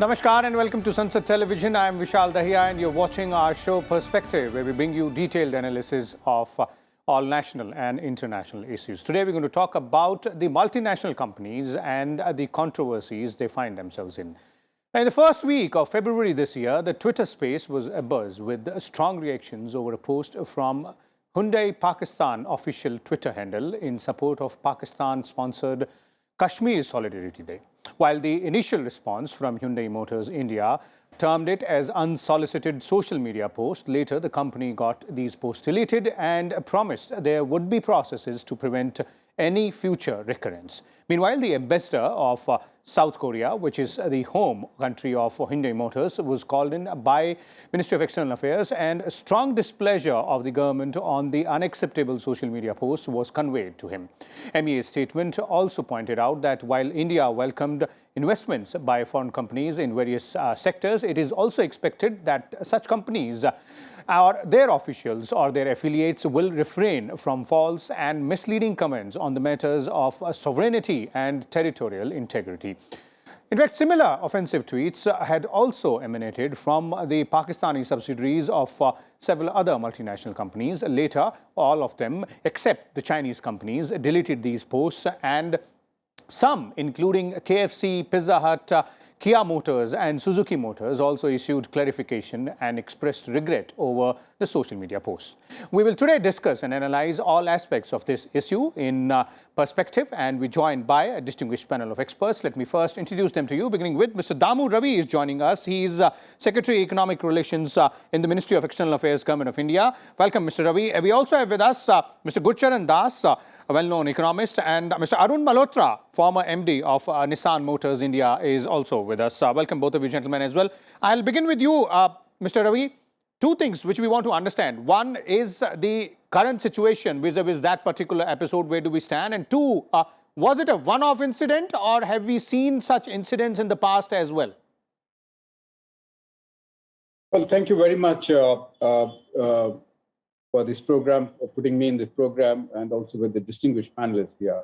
Namaskar and welcome to Sansad Television. I am Vishal, Dahiya, and you're watching our show Perspective, where we bring you detailed analysis of all national and international issues. Today, we're going to talk about the multinational companies and the controversies they find themselves in. In the first week of February this year, the Twitter space was abuzz with strong reactions over a post from Hyundai Pakistan official Twitter handle in support of Pakistan-sponsored Kashmir Solidarity Day. While the initial response from Hyundai Motors India termed it as unsolicited social media post, later the company got these posts deleted and promised there would be processes to prevent any future recurrence. Meanwhile, the ambassador of South Korea, which is the home country of Hyundai Motors, was called in by Ministry of External Affairs, and a strong displeasure of the government on the unacceptable social media post was conveyed to him. MEA's statement also pointed out that while India welcomed investments by foreign companies in various sectors, it is also expected that such companies or their officials or their affiliates will refrain from false and misleading comments on the matters of sovereignty and territorial integrity. In fact, similar offensive tweets had also emanated from the Pakistani subsidiaries of several other multinational companies. Later, all of them, except the Chinese companies, deleted these posts, and some, including KFC, Pizza Hut, Kia Motors and Suzuki Motors, also issued clarification and expressed regret over the social media post. We will today discuss and analyze all aspects of this issue in perspective, and we're joined by a distinguished panel of experts. Let me first introduce them to you, beginning with Mr. Dammu. Ravi is joining us. He is Secretary Economic Relations in the Ministry of External Affairs, Government of India. Welcome, Mr. Ravi. We also have with us Mr. Gurcharan Das, a well-known economist, and Mr. Arun Malhotra, former MD of Nissan Motors India, is also with us. Welcome both of you gentlemen as well. I'll begin with you, Mr. Ravi. Two things which we want to understand. One is the current situation vis-a-vis that particular episode. Where do we stand? And two, was it a one-off incident, or have we seen such incidents in the past as well? Well, thank you very much for this program, for putting me in this program, and also with the distinguished panelists here.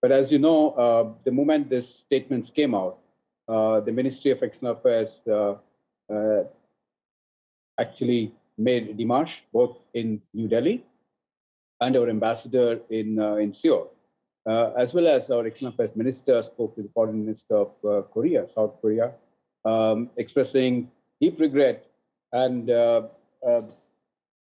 But as you know, the moment these statements came out, the Ministry of External Affairs actually made a démarche both in New Delhi and our ambassador in Seoul, as well as our External Affairs Minister spoke to the Foreign Minister of Korea, South Korea, expressing deep regret and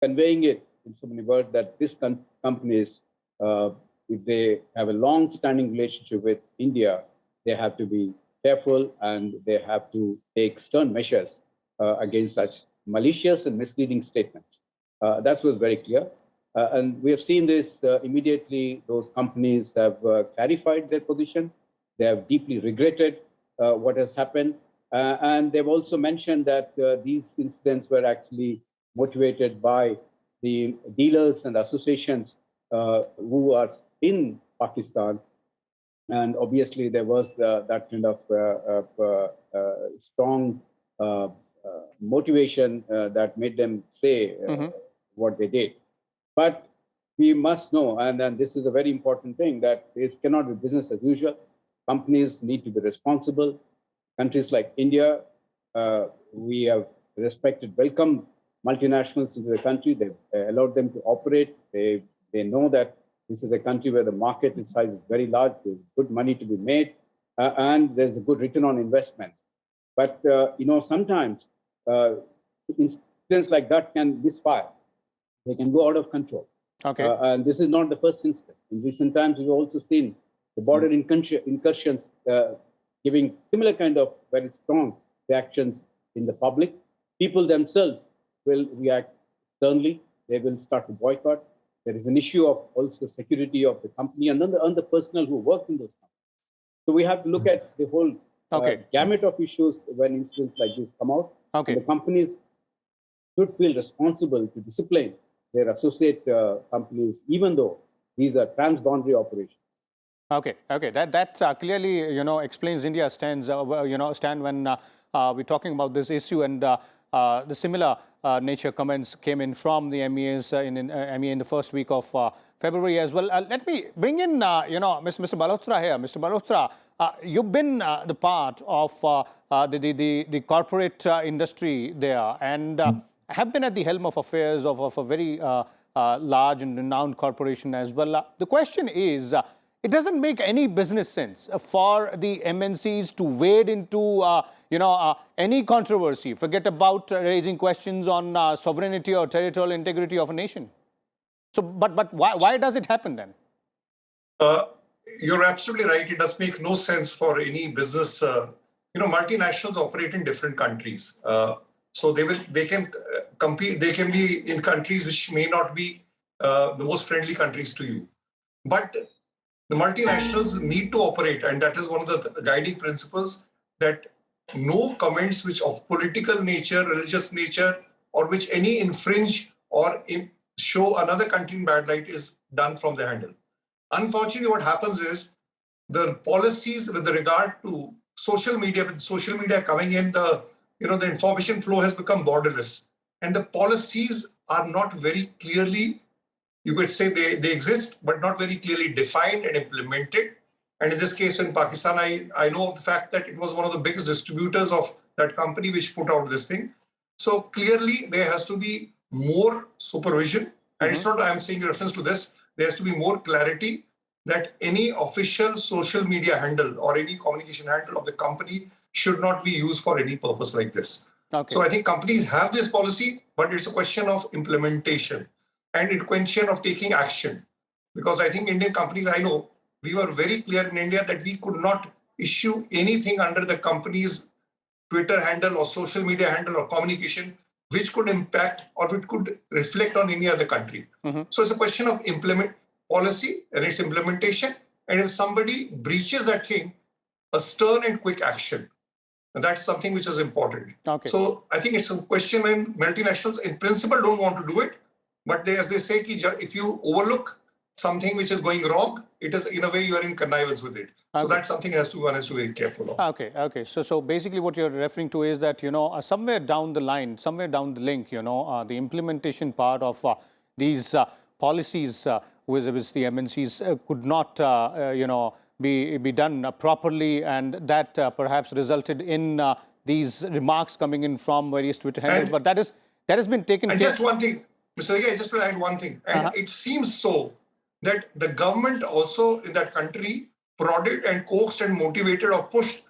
conveying it in so many words that these companies, if they have a long-standing relationship with India, they have to be careful and they have to take stern measures against such malicious and misleading statements. That was very clear. And we have seen this immediately. Those companies have clarified their position. They have deeply regretted what has happened. And they've also mentioned that these incidents were actually motivated by the dealers and associations who are in Pakistan. And obviously, there was that kind of strong motivation that made them say what they did. But we must know, and this is a very important thing, that this cannot be business as usual. Companies need to be responsible. Countries like India, we have respected, welcomed multinationals into the country. They've allowed them to operate. They know that this is a country where the market size is very large. There's good money to be made, and there's a good return on investment. But sometimes incidents like that can misfire. They can go out of control. Okay. And this is not the first incident. In recent times, we've also seen the border incursions giving similar kind of very strong reactions in the public. People themselves will react sternly. They will start to boycott. There is an issue of also security of the company and on the personnel who work in those companies. So we have to look at the whole gamut of issues when incidents like this come out. Okay. The companies should feel responsible to discipline their associate companies, even though these are transboundary operations. Okay. That clearly, explains India's stand when we're talking about this issue. And the similar nature comments came in from the MEAs MEA in the first week of February as well. Let me bring in, Mr. Malhotra here. Mr. Malhotra, you've been the part of the corporate industry there and have been at the helm of affairs of a very large and renowned corporation as well. The question is, it doesn't make any business sense for the MNCs to wade into, any controversy. Forget about raising questions on sovereignty or territorial integrity of a nation. So, but why does it happen then? You're absolutely right. It does make no sense for any business. Multinationals operate in different countries, so they can compete. They can be in countries which may not be the most friendly countries to you, but the multinationals need to operate, and that is one of the guiding principles, that no comments which of political nature, religious nature, or which any infringe or show another country in bad light is done from the handle. Unfortunately, what happens is the policies with regard to social media, with social media coming in, the information flow has become borderless, and the policies are not very clearly, you could say they exist, but not very clearly defined and implemented. And in this case, in Pakistan, I know of the fact that it was one of the biggest distributors of that company which put out this thing. So clearly, there has to be more supervision. And it's not I'm saying in reference to this. There has to be more clarity that any official social media handle or any communication handle of the company should not be used for any purpose like this. Okay. So I think companies have this policy, but it's a question of implementation and a question of taking action. Because I think Indian companies, I know, we were very clear in India that we could not issue anything under the company's Twitter handle or social media handle or communication which could impact or which could reflect on any other country. So it's a question of implement policy and its implementation. And if somebody breaches that thing, a stern and quick action. And that's something which is important. Okay. So I think it's a question when multinationals in principle don't want to do it. But as they say, if you overlook something which is going wrong, it is in a way you are in connivance with it. Okay. So that's something one has to be very careful of. Okay. So basically what you're referring to is that, somewhere down the line, somewhere down the link, the implementation part of these policies which the MNCs could not, be done properly, and that perhaps resulted in these remarks coming in from various Twitter handles. But that has been taken care of. Just one thing, Mr. Ravi, I just want to add one thing. And it seems so that the government also in that country prodded and coaxed and motivated or pushed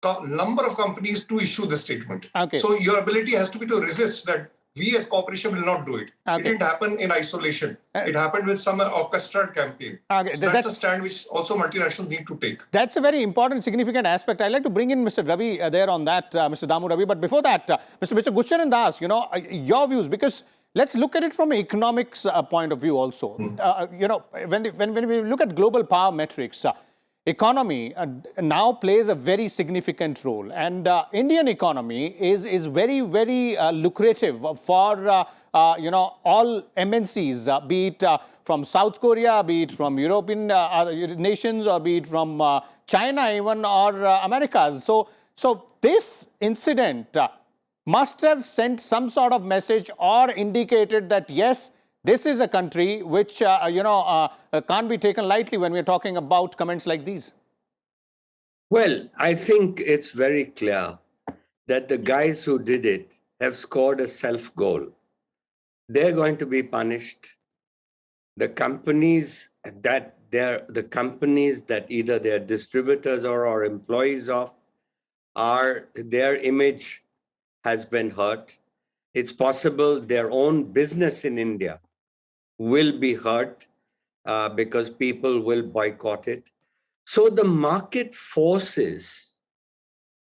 a number of companies to issue this statement. Okay. So your ability has to be to resist that. We as corporation will not do it. Okay. It didn't happen in isolation. It happened with some orchestrated campaign. Okay. So that's a stand which also multinationals need to take. That's a very important, significant aspect. I'd like to bring in Mr. Ravi there on that, Mr. Dammu Ravi. But before that, Mr. Gurcharan Das, your views, because let's look at it from an economics point of view also. When we look at global power metrics, economy now plays a very significant role, and Indian economy is very, very lucrative for all MNCs, be it from South Korea, be it from European nations, or be it from China even, or Americas. So this incident must have sent some sort of message or indicated that yes, this is a country which, can't be taken lightly when we're talking about comments like these. Well, I think it's very clear that the guys who did it have scored a self-goal. They're going to be punished. The companies that either they're distributors or employees of, their image has been hurt. It's possible their own business in India will be hurt because people will boycott it. So the market forces,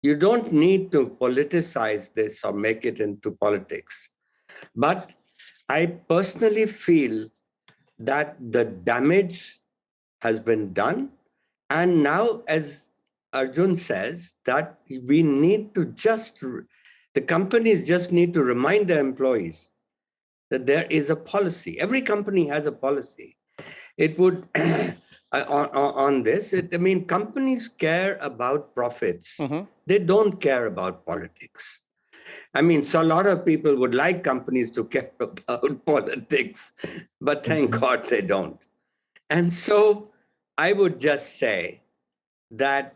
you don't need to politicize this or make it into politics. But I personally feel that the damage has been done. And now, as Arjun says, that we need to the companies just need to remind their employees that there is a policy. Every company has a policy. It would, on this, companies care about profits. They don't care about politics. I mean, so a lot of people would like companies to care about politics, but thank God they don't. And so I would just say that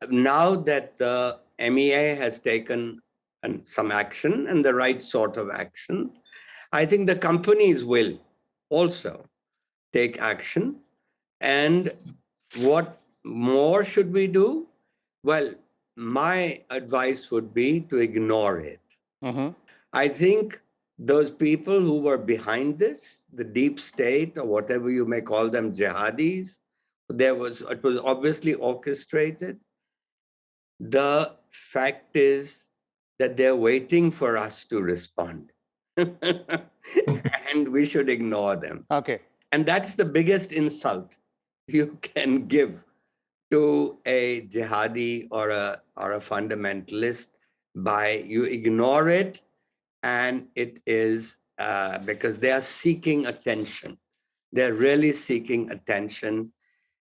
now that the MEA has taken some action and the right sort of action, I think the companies will also take action. And what more should we do? Well, my advice would be to ignore it. I think those people who were behind this, the deep state or whatever you may call them, jihadis, it was obviously orchestrated. The fact is that they're waiting for us to respond. And we should ignore them. Okay. And that's the biggest insult you can give to a jihadi or a fundamentalist, by you ignore it, and it is because they are seeking attention. They're really seeking attention.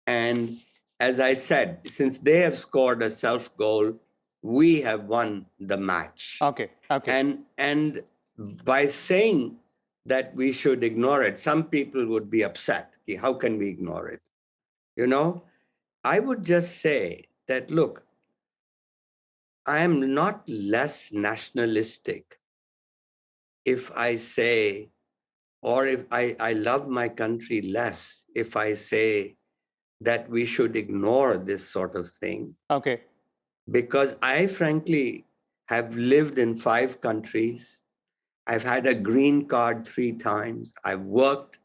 And as I said, since they have scored a self-goal, we have won the match. Okay. Okay. And by saying that we should ignore it, some people would be upset. How can we ignore it? You know, I would just say that, look, I am not less nationalistic if I say, or if I love my country less if I say that we should ignore this sort of thing. Okay. Because I frankly have lived in 5 countries. I've had a green card 3 times. I've worked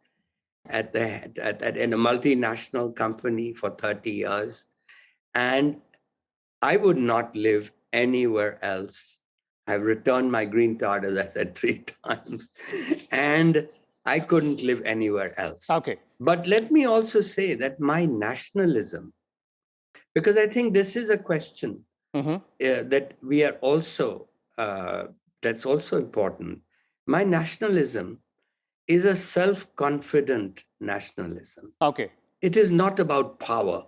in a multinational company for 30 years. And I would not live anywhere else. I've returned my green card, as I said, 3 times. And I couldn't live anywhere else. Okay. But let me also say that my nationalism, because I think this is a question that we are also, that's also important. My nationalism is a self-confident nationalism. Okay. It is not about power.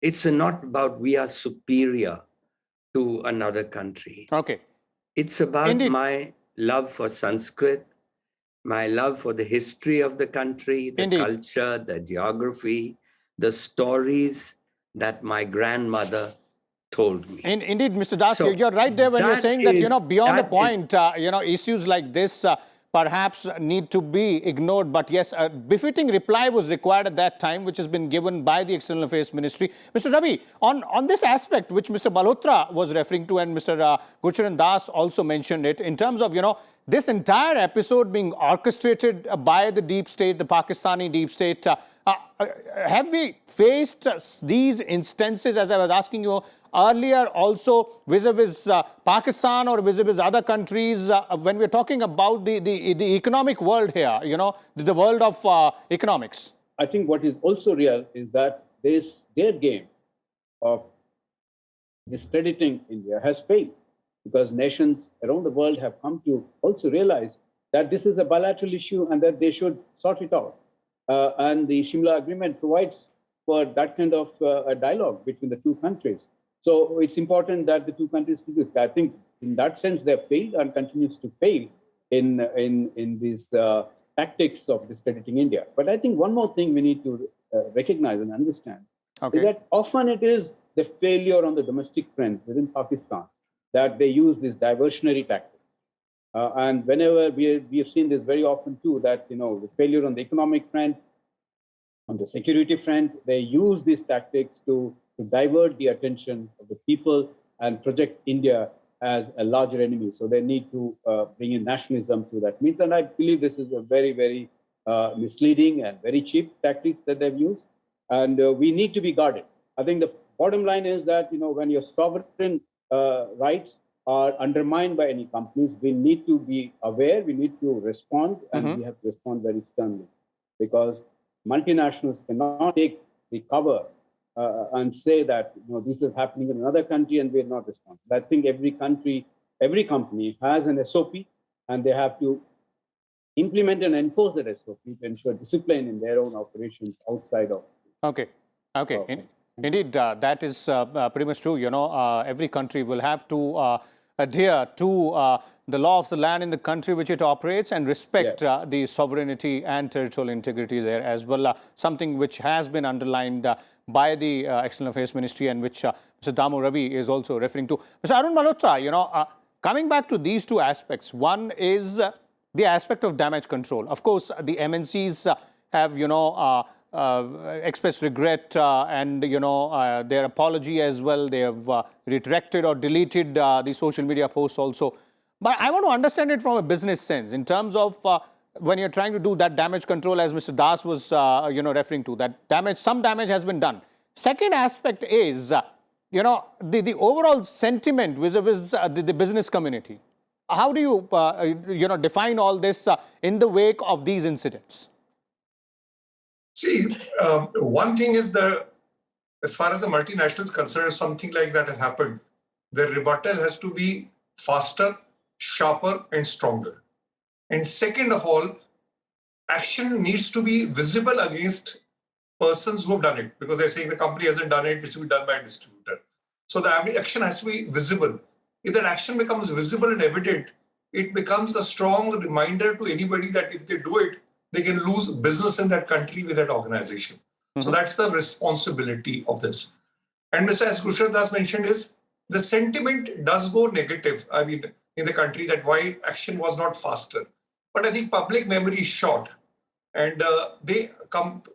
It's not about we are superior to another country. Okay. It's about Indeed. my love for Sanskrit, my love for the history of the country, the Indeed. culture, the geography, the stories that my grandmother told me. Indeed, Mr. Das, So you're right there when you're that saying that, is- beyond a that is- point, issues like this perhaps need to be ignored. But yes, a befitting reply was required at that time, which has been given by the External Affairs Ministry. Mr. Ravi, on this aspect, which Mr. Malhotra was referring to, and Mr. Gurcharan Das also mentioned it, in terms of, this entire episode being orchestrated by the deep state, the Pakistani deep state, have we faced these instances, as I was asking you earlier, also vis-a-vis Pakistan or vis-a-vis other countries, when we're talking about the economic world here, the world of economics? I think what is also real is that their game of discrediting India has failed, because nations around the world have come to also realize that this is a bilateral issue and that they should sort it out. And the Shimla Agreement provides for that kind of a dialogue between the 2 countries. So it's important that the 2 countries do this. I think in that sense they have failed and continues to fail in these tactics of discrediting India. But I think one more thing we need to recognize and understand is that often it is the failure on the domestic front within Pakistan that they use these diversionary tactics. And whenever we have seen this very often too, that the failure on the economic front, on the security front, they use these tactics to divert the attention of the people and project India as a larger enemy. So they need to bring in nationalism to that means. And I believe this is a very, very misleading and very cheap tactics that they've used. And we need to be guarded. I think the bottom line is that, when your sovereign rights are undermined by any companies, we need to be aware, we need to respond, and we have to respond very sternly, because multinationals cannot take the cover and say that this is happening in another country and we're not responsible. I think every company has an SOP, and they have to implement and enforce that SOP to ensure discipline in their own operations outside of. Okay. Indeed, that is pretty much true. Every country will have to adhere to the law of the land in the country which it operates and respect the sovereignty and territorial integrity there as well. Something which has been underlined by the External Affairs Ministry and which Mr. Dammu Ravi is also referring to. Mr. Arun Malhotra, coming back to these two aspects, one is the aspect of damage control. Of course, the MNCs have, expressed regret and, their apology as well. They have retracted or deleted the social media posts also. But I want to understand it from a business sense in terms of when you're trying to do that damage control, as Mr. Das was, referring to, that some damage has been done. Second aspect is, the overall sentiment vis-a-vis the business community. How do you, define all this in the wake of these incidents? See, one thing is as far as the multinational is concerned, if something like that has happened, the rebuttal has to be faster, sharper, and stronger. And second of all, action needs to be visible against persons who have done it, because they're saying the company hasn't done it, it should be done by a distributor. So the action has to be visible. If that action becomes visible and evident, it becomes a strong reminder to anybody that if they do it, they can lose business in that country with that organization. Mm-hmm. So that's the responsibility of this. And Mr. As Gurcharan has mentioned is, the sentiment does go negative, in the country, that why action was not faster. But I think public memory is short. And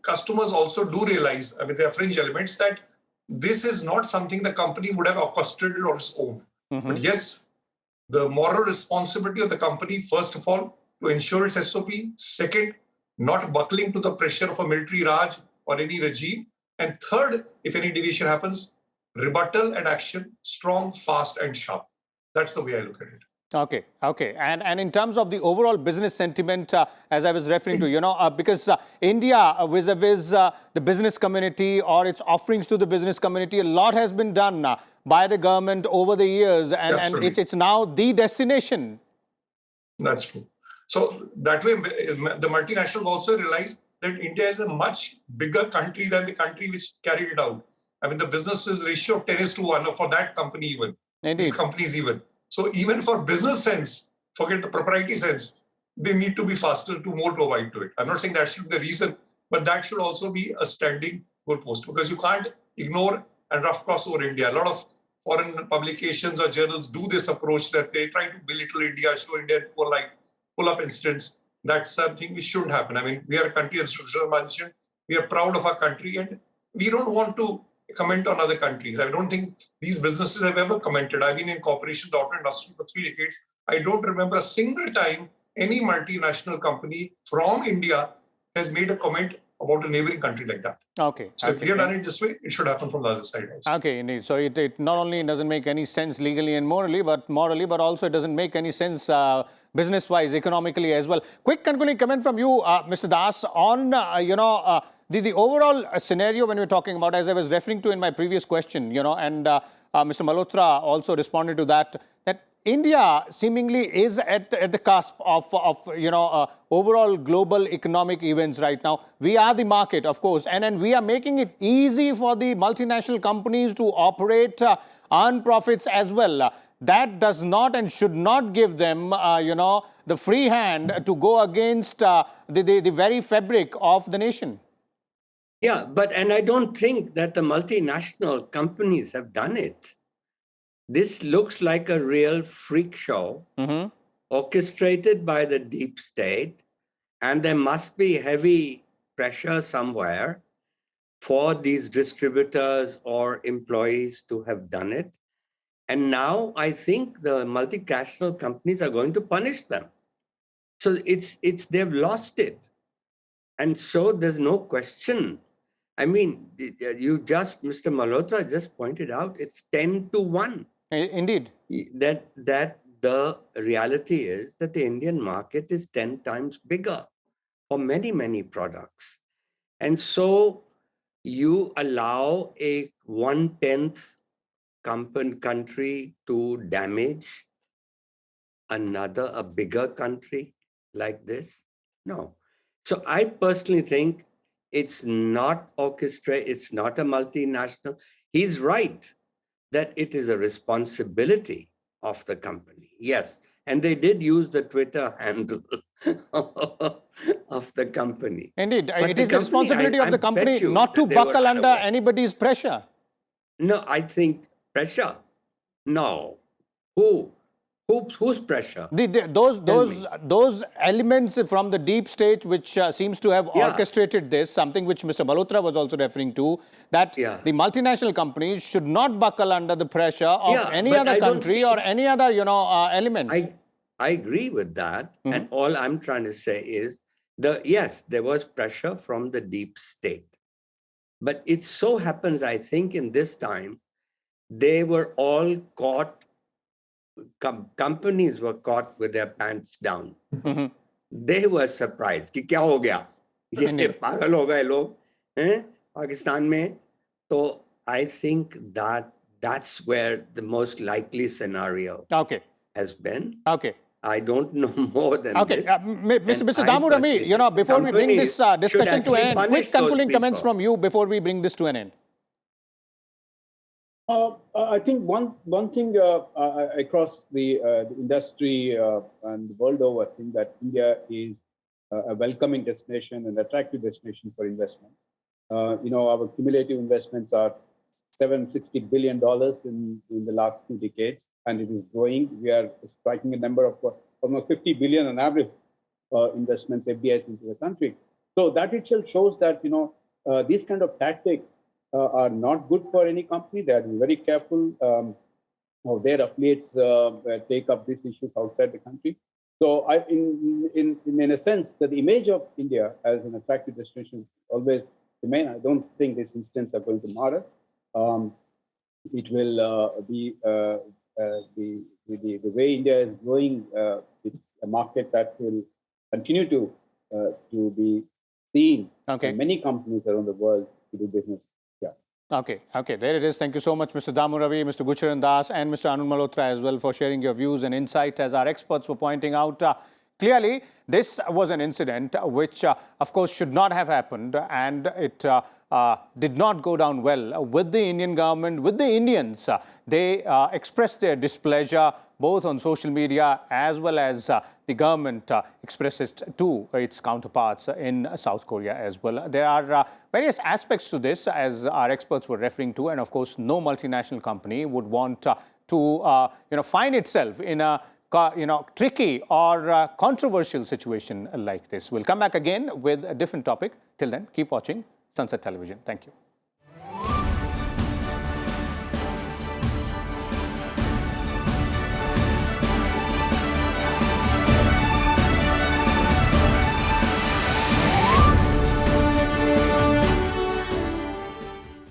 customers also do realize, there are fringe elements, that this is not something the company would have orchestrated on its own. Mm-hmm. But yes, the moral responsibility of the company, first of all, to ensure its SOP. Second, not buckling to the pressure of a military Raj or any regime. And third, if any deviation happens, rebuttal and action, strong, fast, and sharp. That's the way I look at it. Okay. And in terms of the overall business sentiment, as I was referring to, because India vis-a-vis the business community or its offerings to the business community, a lot has been done by the government over the years, and it's now the destination. That's true. So that way, the multinationals also realize that India is a much bigger country than the country which carried it out. The business ratio of 10:1 for that company even. Indeed. These companies even. So even for business sense, forget the propriety sense, they need to be faster to abide to it. I'm not saying that should be the reason, but that should also be a standing goalpost, because you can't ignore and rough cross over India. A lot of foreign publications or journals do this approach, that they try to belittle India, show India pull up incidents. That's something which shouldn't happen. We are a country, as Srivastava mentioned, we are proud of our country, and we don't want to comment on other countries. I don't think these businesses have ever commented. I've been in cooperation with the auto industry for 3 decades. I don't remember a single time any multinational company from India has made a comment about a neighboring country like that. Okay. So if we have done it this way, it should happen from the other side also. Okay, indeed. So it not only doesn't make any sense legally and morally, but also it doesn't make any sense business-wise, economically as well. Quick concluding comment from you, Mr. Das, on, the overall scenario when we're talking about, as I was referring to in my previous question, and Mr. Malhotra also responded to that India seemingly is at the cusp of overall global economic events right now. We are the market, of course, and we are making it easy for the multinational companies to operate, earn profits as well. That does not and should not give them, the free hand to go against the very fabric of the nation. Yeah, and I don't think that the multinational companies have done it. This looks like a real freak show, orchestrated by the deep state, and there must be heavy pressure somewhere for these distributors or employees to have done it. And now I think the multinational companies are going to punish them. So they've lost it. And so there's no question. Mr. Malhotra just pointed out, it's 10:1. Indeed. That the reality is that the Indian market is 10 times bigger for many, many products. And so you allow a 1/10 country to damage a bigger country like this? No. So I personally think it's not orchestrated, it's not a multinational. He's right that it is a responsibility of the company. Yes. And they did use the Twitter handle of the company. Indeed, But it the is the company, responsibility of the bet company you not to that they were buckle under unaware. anybody's pressure. No, I think pressure. No. Whose pressure? Those elements from the deep state which seems to have Yeah. orchestrated this, something which Mr. Malhotra was also referring to, that Yeah. the multinational companies should not buckle under the pressure of Yeah, any but other I don't country see- or any other, element. I agree with that. And all I'm trying to say is yes, there was pressure from the deep state. But it so happens, I think, in this time, they were all caught, companies were caught with their pants down. They were surprised कि क्या हो गया? ये पागल हो गए लोग हैं पाकिस्तान में. So I think that's where the most likely scenario has been. Okay. I don't know more than this. Mr. Dammu, Ravi, before we bring this discussion to an end, quick concluding comments from you before we bring this to an end. I think one thing across the industry and the world over, I think that India is a welcoming destination and attractive destination for investment. Our cumulative investments are $760 billion in the last 2 decades, and it is growing. We are striking a number of almost 50 billion on average investments, FDIs into the country. So that itself shows that these kind of tactics are not good for any company. They have to be very careful how their affiliates take up these issues outside the country. So, in a sense, that the image of India as an attractive destination always remain. I don't think this instance are going to matter. It will be the way India is growing. It's a market that will continue to be seen by many companies around the world to do business. Okay, there it is. Thank you so much, Mr. Dammu Ravi, Mr. Gurcharan Das, and Mr. Arun Malhotra as well for sharing your views and insight. As our experts were pointing out, clearly this was an incident which, of course, should not have happened, and it did not go down well with the Indian government, with the Indians. They expressed their displeasure both on social media as well as the government expresses to its counterparts in South Korea as well. There are various aspects to this, as our experts were referring to, and of course, no multinational company would want to find itself in a tricky or controversial situation like this. We'll come back again with a different topic. Till then, keep watching Sansad Television. Thank you.